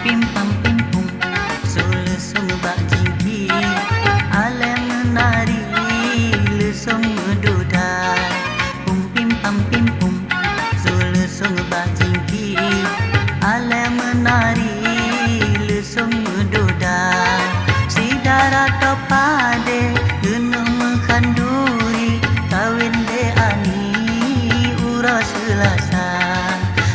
pim pam pim pum, lesung bak jingki, alem menari, lesung menduda. Pum pim pam pim pum, lesung bak jingki, alem menari, lesung menduda. Si dara topade, gunung mengkanduri, kawin de ani, uras selasa.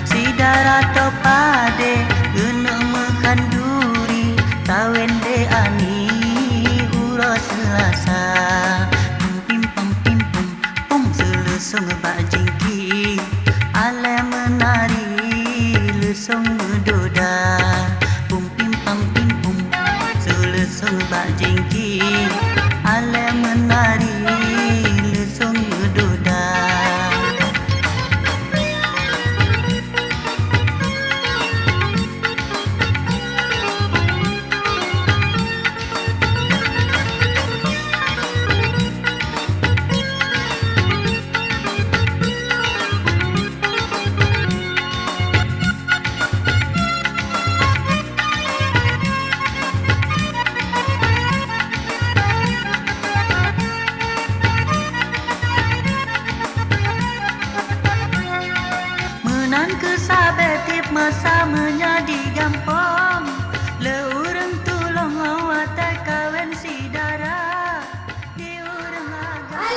Si dara topade, gunung mengkanduri, kawin de ani, uras selasa. Pum pim pam pim pum, pum selesung bak jingki, alem menari, lesung menduda. Pum pim pam pim pum, selesung bak jingki, alem menari, lesung menduda. Menan ke sabetip masa menyadi gampang, le urang tulong awak tak kawin si dara, di urang agak.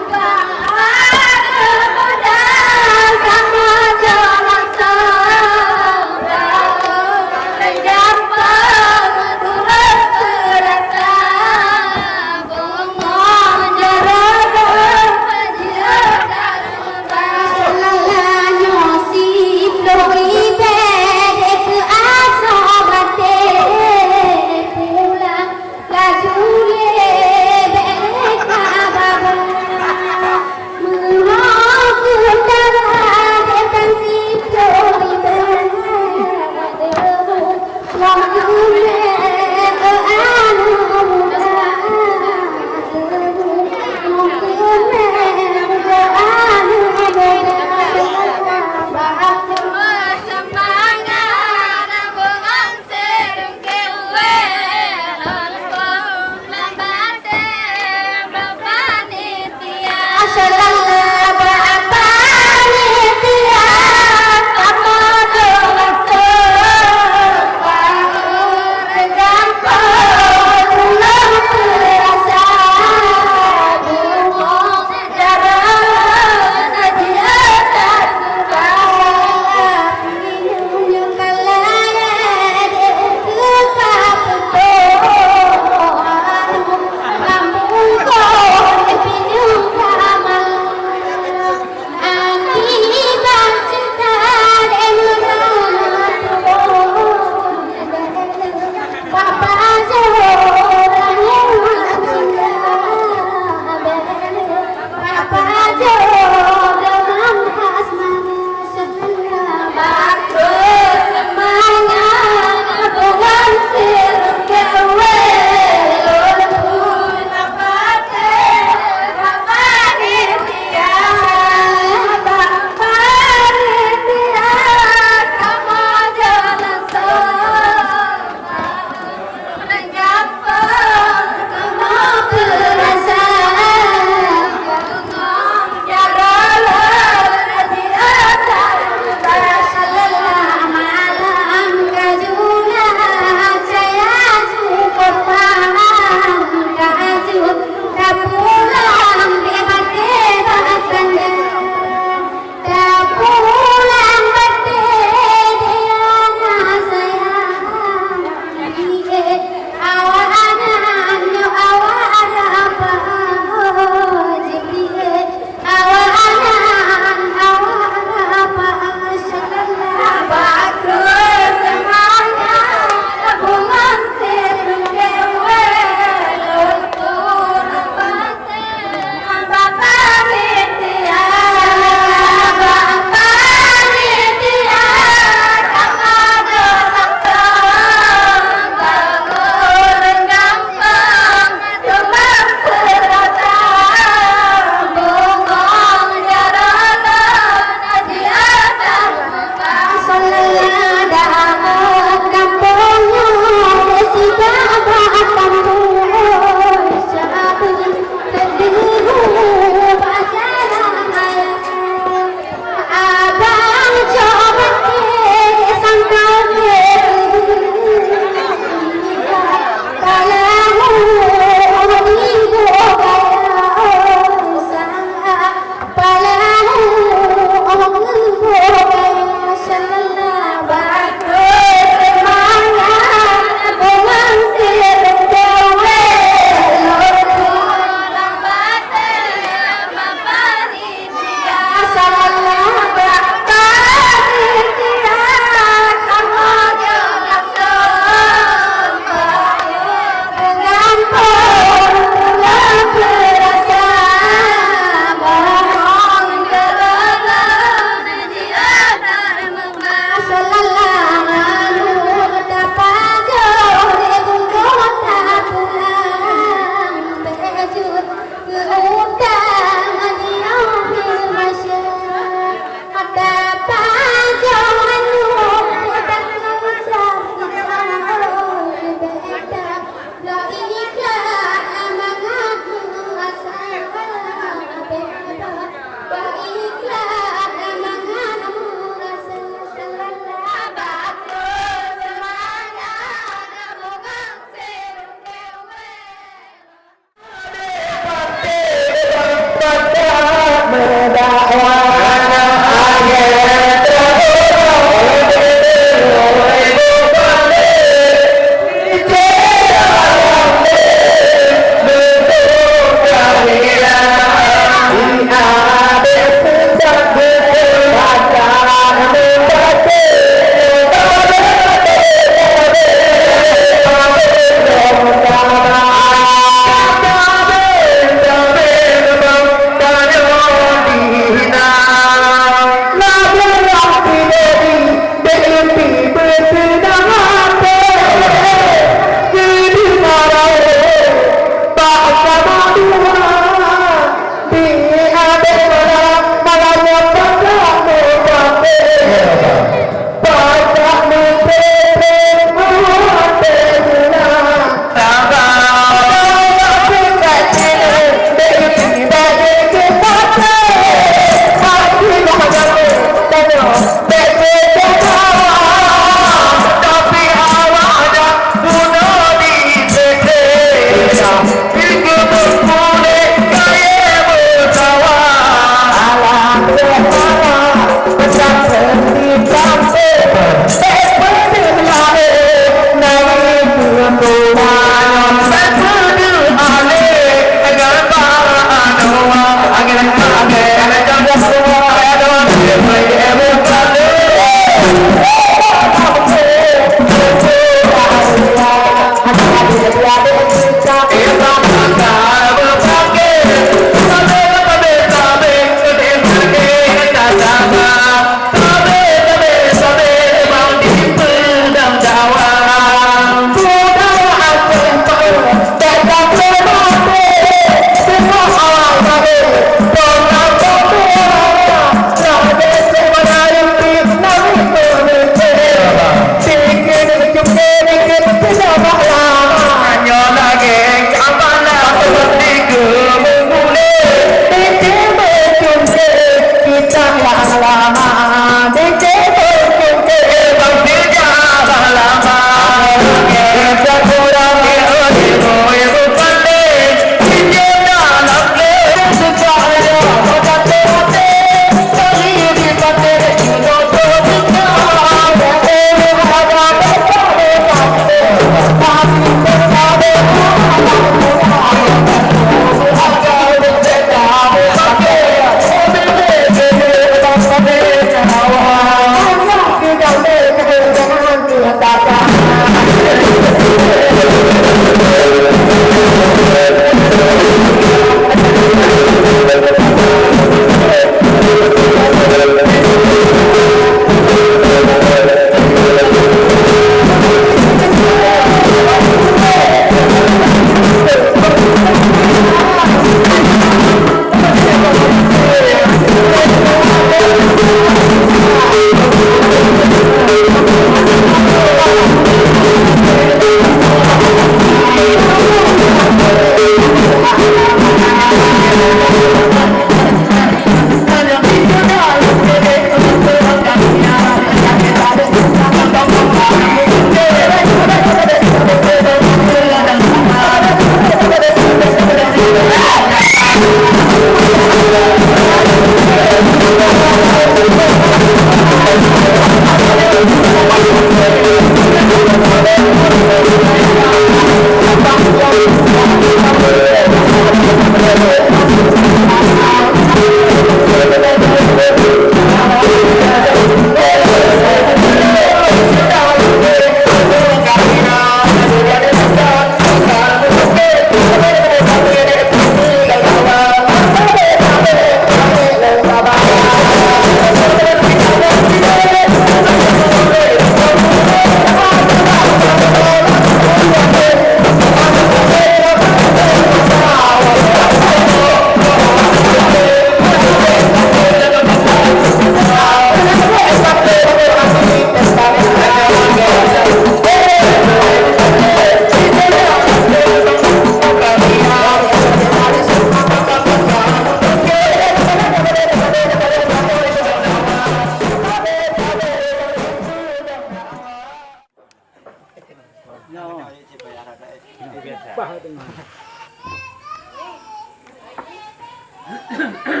Nama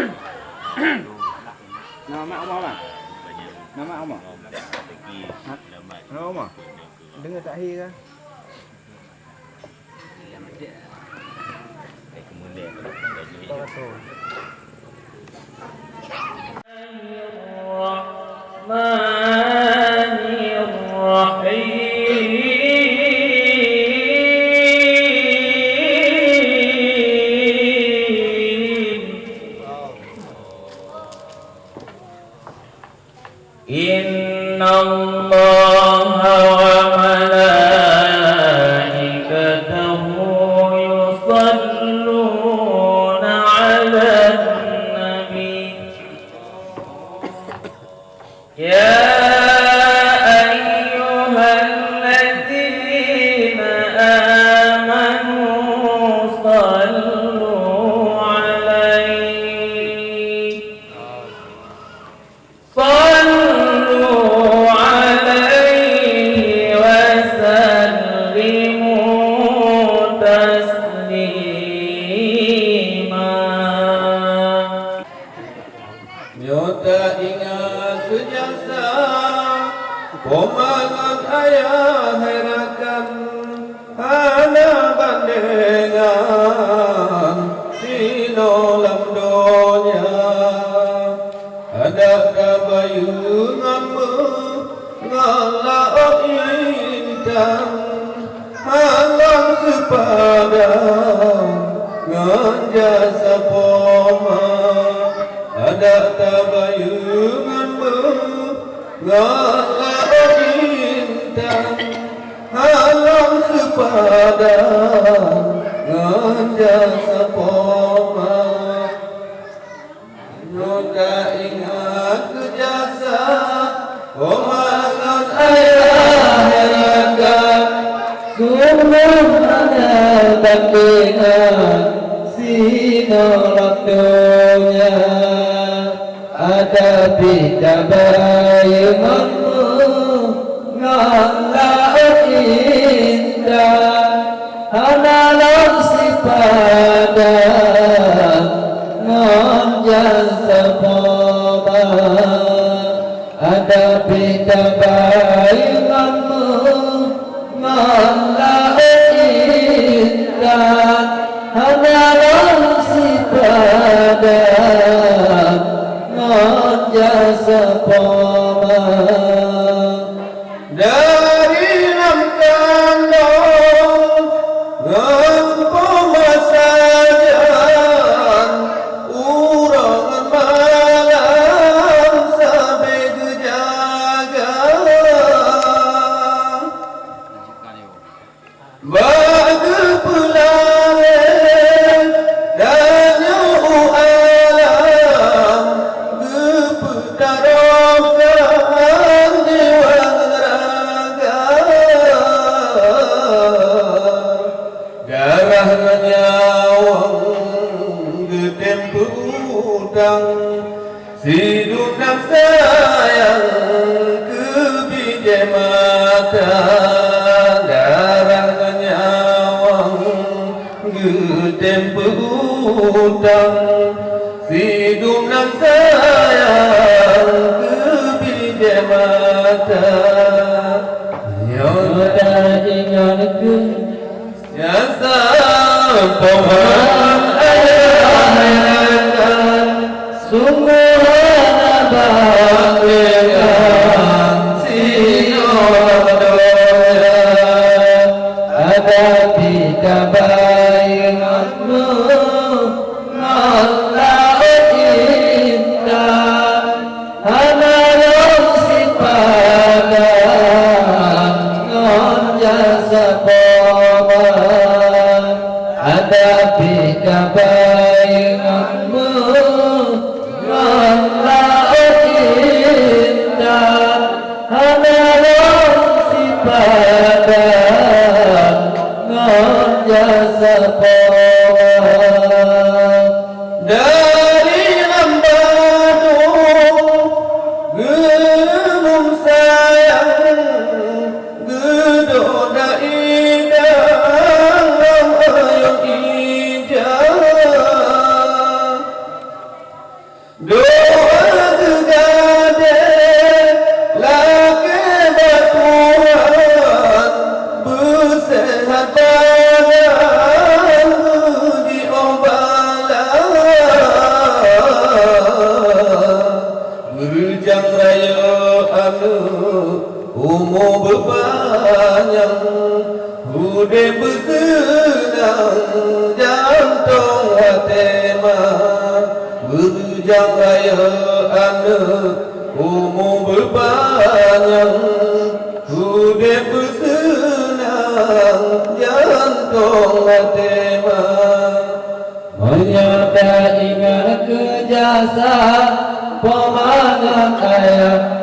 Omar bang? Nama Omar? Nama Omar? Dengar tak akhir ke? Inna Allaha wa malaikatahu yusalluna 'alan nabi ya ayyuhalladzina amanu sallu 'alaihi صلوا عليه وسلموا تسليما. Nyota ingat jasa pemangat ayah herakan hana bandingan sinolam donya ada kabayunganmu ngalaut intan halang sepadan nganjasa poma ada kabayunganmu ngalaut intan halang sepadan nganjasa poma. Nyota ingat jasa pemangat ayah herakan sungguh ada bandingan sinolak dunia ada bida bayanganmu ngalaut indah halalan si padan jasa poma ada bida bayanganmu ngalaut indah halalan si padan jasa poma dari enam kandung ngempoma sajan urangan malam sampai kejaga bagi pulang dan nyu alam geputarokan jiwa raga darah nyawang getempu udang sidunang sayang kebijai mata darah nyawang getempu udang sidunang sayang kebijai mata. Nyota ingat jasa pemangat ayah herakan sungguh ada bandingan sinolak dunia ada bida bayanganmu ngalaut indah halalan si padan jasa poma ada bida bayanganmu ngalaut doa gegade lagi bertuhan bersehat badan di ombala berjang raya anu umur berpanjang Ude bersenang jantung hati berjang raya anak umur berpanjang Ude bersenang jantung hati menyata ingat ke jasa pemanah ayah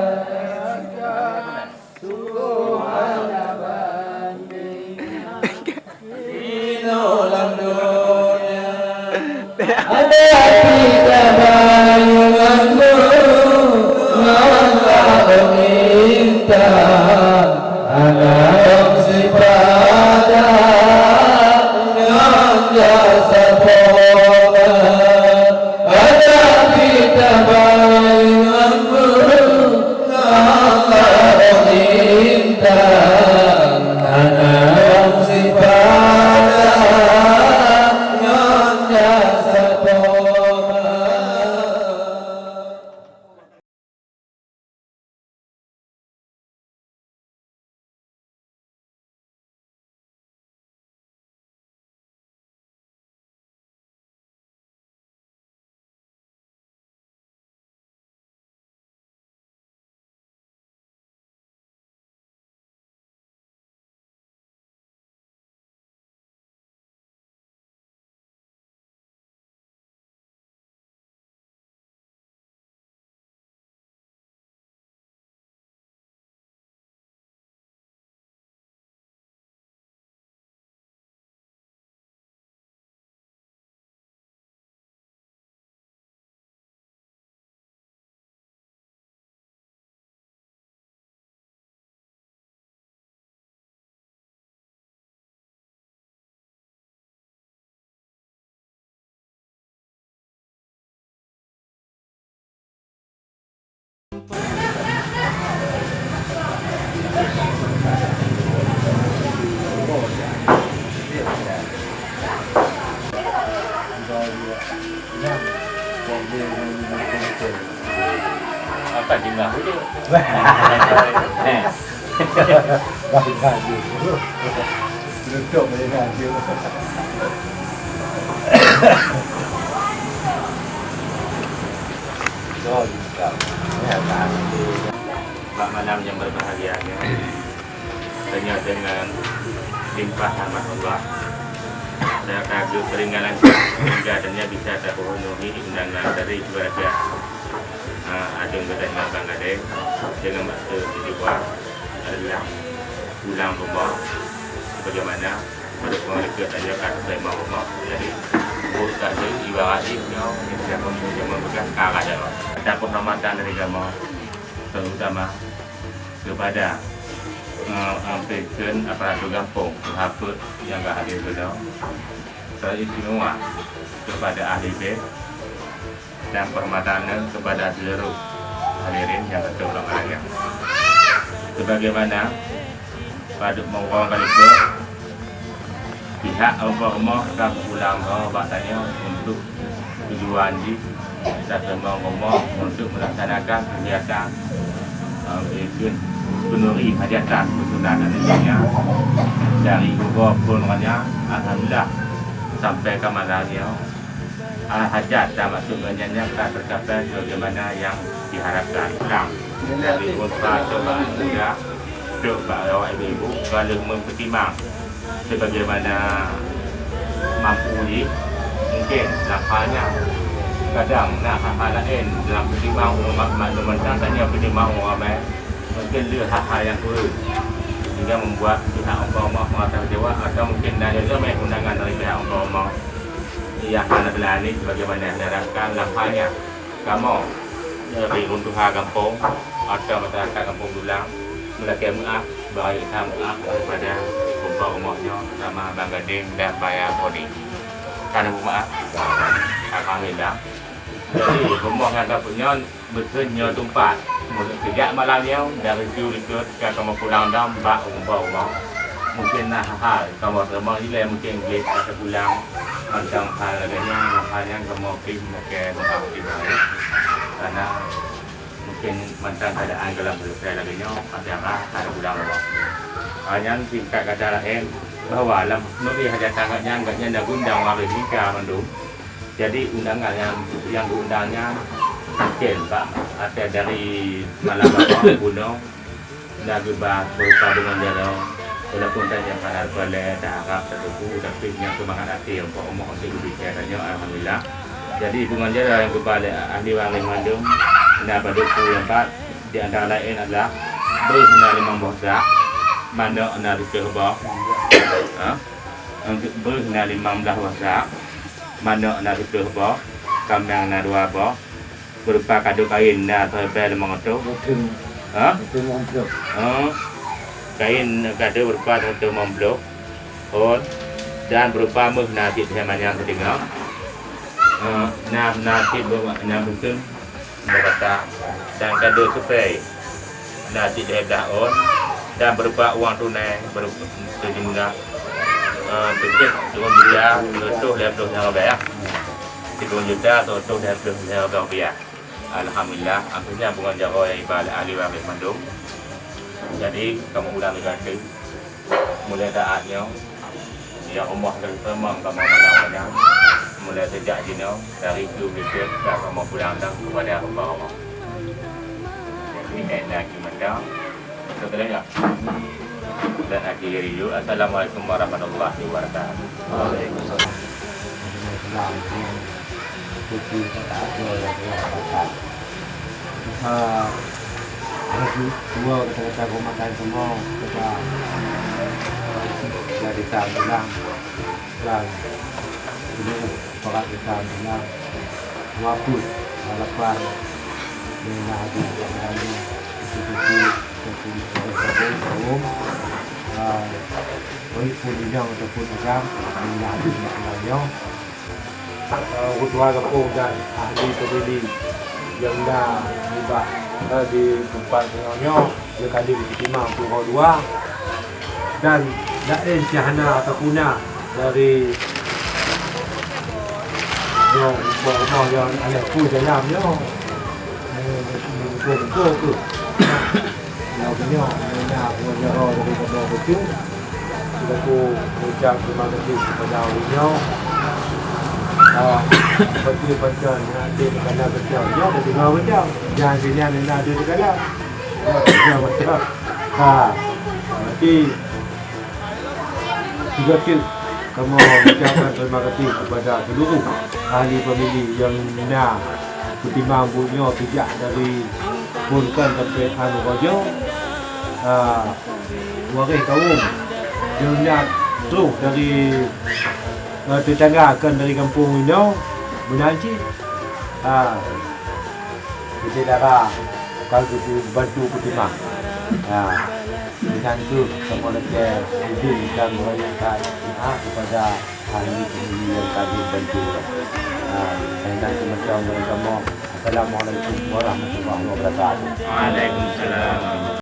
ada tiga bayunganmu Allah minta anak sepada dengan jasa pola ada tiga bayunganmu Allah minta anak sepada Apa jumlah dia? Baik lagi. Duduk boleh lagi. Oh, juga. Ya, kan. Pak Manam yang berbahagia hanya dengan limpah rahmat Allah saya kagum keringanan sehingga adanya bisa terpenuhi undangan dari keluarga Adem Gedang Bang Adem dengan maksud dibuat adalah pulang rumah bagaimana pada pengeluaran tanya kata mau rumah jadi bukan ibaratnya yang siapa yang membekas arah jalan ada penghormatan dari agama terutama kepada pimpinan aparatur kampung hafud yang tak hadir benar teristimewa kepada ahli bed dan perhormatan kepada seluruh hadirin yang terhormat raya. Sebagaimana pada mengurang kali itu pihak rumah akan pulang bahasanya untuk tujuan di datang rumah untuk melaksanakan kegiatan penuhi hajatan kesudahan Indonesia dari gubernur pulangnya alhamdulillah sampai ke malanya hajat dan maksudnya telah tercapai sebagaimana yang diharapkan. Dari kontra cobaan muda coba awak ibu kalau mempertimbang sebagaimana mampu ini mungkin langkahnya kadang nak hal lain dalam pertimbang makluman tanya pertimbang ramai mungkin dia hal-hal yang kurang sehingga membuat pihak umpama mengatakan jawab atau mungkin ada ramai undangan dari pihak umpama yang anak belani sebagaimana yang diharapkan langkahnya kamu dari runtuhan kampung atau masyarakat kampung Dulang melakukan maaf bagi maaf kepada rumah-rumahnya sama Bang Gading dan Bayar Kodi karena maaf alhamdulillah Jadi pemohon punya betulnya tumpat. Sejak malamnya dari jurikut ke kamu pulang dan bak rumah. Mungkin nah hal kamu semua ini mungkin get atau pulang macam hal yang kamu pakai rumah kita. Karena mungkin macam keadaan dalam selesai lagi ada pulang rumah. Hanya tingkat kata lain bahawa dalam negeri hajat sangatnya agaknya dah undang orang nikah mandum. Jadi undangan yang diundangnya mungkin Pak ada dari malam apa gunung dah gebas berupa dengan jalan walaupun tanya pada boleh dah harap tertuju tapi yang semangat hati untuk umur untuk berbicaranya alhamdulillah. Jadi bunga jalan yang kepada ahli waris mandum dah pada yang Pak di antara lain adalah bersama 5 bosak mana nak dikebah untuk bersama 15 bosak mana nak dikebah kambing nak 2 boh berupa kado kain dah sampai 500 kain kado berupa 150 dan berupa meh nasi sama yang ketiga nasi betul berkata dan kado supaya nasi daun dan berupa uang tunai berupa sejumlah sedikit 2 miliar tuh 20 rupiah 3 juta atau 20 rupiah. Alhamdulillah akhirnya bukan jago yang ibadah ahli waris mandum. Jadi kamu ulang lagi mulai taatnya yang rumah dari semang kamu malam-malam mulai sejak dino dari dulu kamu pulang dan kepada rumah. Jadi enak gimana? Sebenarnya dan akhiri dulu. Assalamualaikum warahmatullahi wabarakatuh. Waalaikumsalam. Kucing tak ada yang lagi dua kata-kata rumah makan semua kita dari Sambilang dan ini orang di Sambilang wapun harapan dengan hati yang lainnya seperti umum pun bidang ataupun macam dengan hati yang lainnya ketua kampung dan ahli pemilih yang dah tiba di tempat tengahnya dia kali ditimang Pulau 2 dan Dain Syahana atau Puna dari yang rumah yang anakku dalamnya betul-betul tu yang punya aku jaro dari Pulau itu sudah aku ucap terima kasih kepada awalnya seperti macam nanti kena betul ya ada dua macam jangan pilihan yang ada di dalam dua macam nanti juga kamu ucapkan terima kasih kepada seluruh ahli pemilih yang nak pertimbang punya pijak dari Punkan sampai Anu Raja waris kaum yang nak terus dari tetangga akan dari kampung ini menanci kita darah kalau kita bantu pertimbang dengan itu semua lekar izin dan merayakan kepada ahli pemilih yang tadi bantu dan kemudian mereka mau Assalamualaikum warahmatullahi wabarakatuh. Waalaikumsalam.